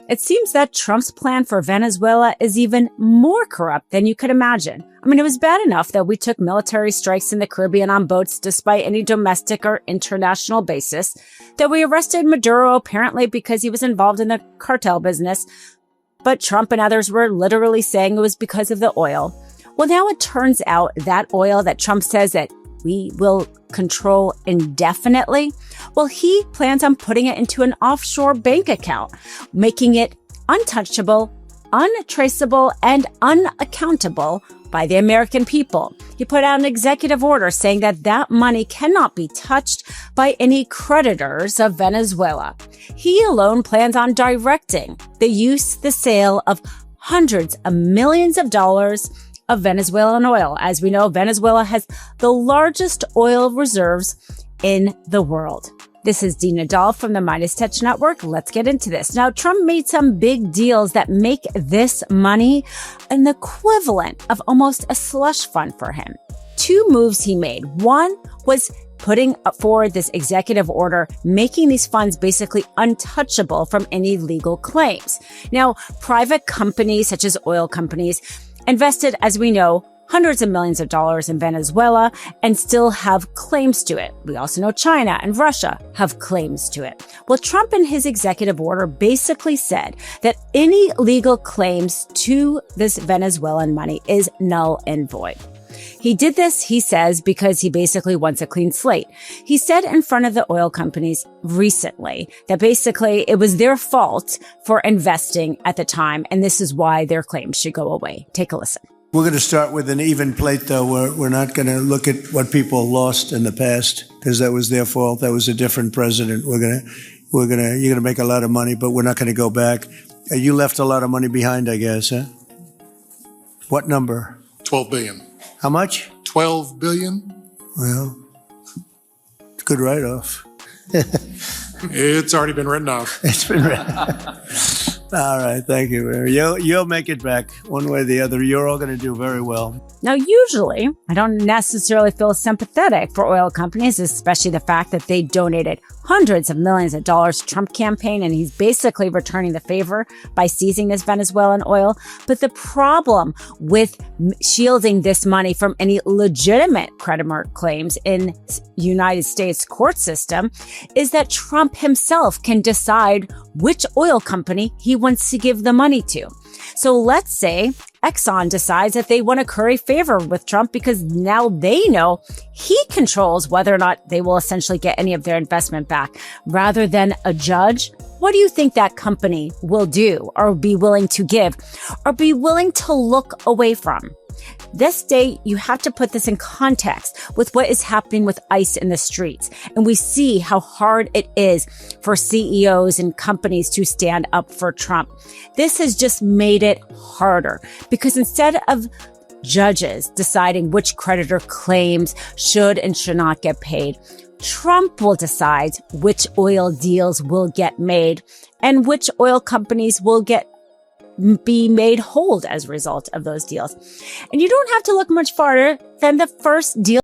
It seems that Trump's plan for Venezuela is even more corrupt than you could imagine. I mean, it was bad enough that we took military strikes in the Caribbean on boats despite any domestic or international basis, that we arrested Maduro apparently because he was involved in the cartel business, but Trump and others were literally saying it was because of the oil. Well, now it turns out that oil that Trump says that we will control indefinitely, well, he plans on putting it into an offshore bank account, making it untouchable, untraceable, and unaccountable by the American people. He put out an executive order saying that that money cannot be touched by any creditors of Venezuela. He alone plans on directing the sale of hundreds of millions of dollars of Venezuelan oil. As we know, Venezuela has the largest oil reserves in the world. This is Dina Dahl from the Midas Touch Network. Let's get into this. Now, Trump made some big deals that make this money an equivalent of almost a slush fund for him. Two moves he made. One was putting forward this executive order, making these funds basically untouchable from any legal claims. Now, private companies such as oil companies invested, as we know, hundreds of millions of dollars in Venezuela and still have claims to it. We also know China and Russia have claims to it. Well, Trump in his executive order basically said that any legal claims to this Venezuelan money is null and void. He did this, he says, because he basically wants a clean slate. He said in front of the oil companies recently that basically it was their fault for investing at the time, and this is why their claims should go away. Take a listen. We're going to start with an even plate, though. We're not going to look at what people lost in the past because that was their fault. That was a different president. You're going to make a lot of money, but we're not going to go back. You left a lot of money behind, I guess, huh? What number? 12 billion. How much? 12 billion. Well, it's a good write-off. It's already been written off. It's been written. All right. Thank you, Mary. You'll make it back one way or the other. You're all going to do very well. Now, usually, I don't necessarily feel sympathetic for oil companies, especially the fact that they donated hundreds of millions of dollars to Trump campaign, and he's basically returning the favor by seizing this Venezuelan oil. But the problem with shielding this money from any legitimate creditor claims in United States court system is that Trump himself can decide which oil company he wants to give the money to. So let's say Exxon decides that they want to curry favor with Trump because now they know he controls whether or not they will essentially get any of their investment back rather than a judge. What do you think that company will do or be willing to give or be willing to look away from? This day, you have to put this in context with what is happening with ICE in the streets. And we see how hard it is for CEOs and companies to stand up for Trump. This has just made it harder because instead of judges deciding which creditor claims should and should not get paid, Trump will decide which oil deals will get made and which oil companies will be made whole as a result of those deals. And you don't have to look much farther than the first deal